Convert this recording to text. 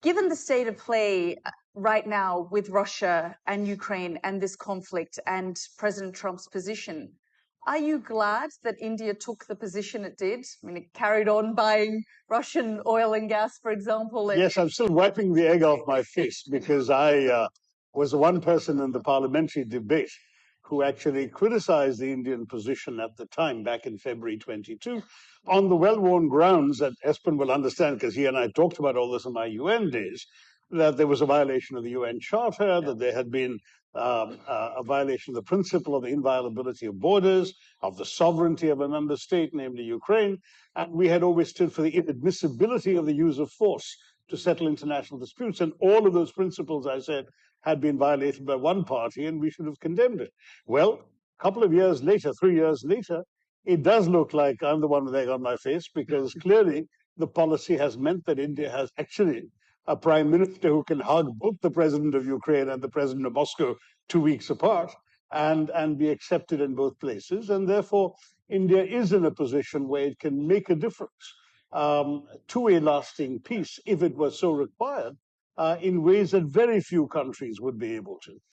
Given the state of play right now with Russia and Ukraine and this conflict and President Trump's position, are you glad that India took the position it did? I mean, it carried on buying Russian oil and gas, for example. Yes, I'm still wiping the egg off my face because I was the one person in the parliamentary debate who actually criticized the Indian position at the time, back in February 22, on the well-worn grounds that Espen will understand, because he and I talked about all this in my UN days, that there was a violation of the UN Charter, that there had been a violation of the principle of the inviolability of borders, of the sovereignty of a member state, namely Ukraine, and we had always stood for the inadmissibility of the use of force to settle international disputes. And all of those principles, I said, had been violated by one party, and we should have condemned it. Well, a couple of years later, 3 years later, it does look like I'm the one with egg on my face, because clearly the policy has meant that India has actually a prime minister who can hug both the president of Ukraine and the president of Moscow 2 weeks apart and be accepted in both places. And therefore, India is in a position where it can make a difference to a lasting peace, if it was so required, in ways that very few countries would be able to.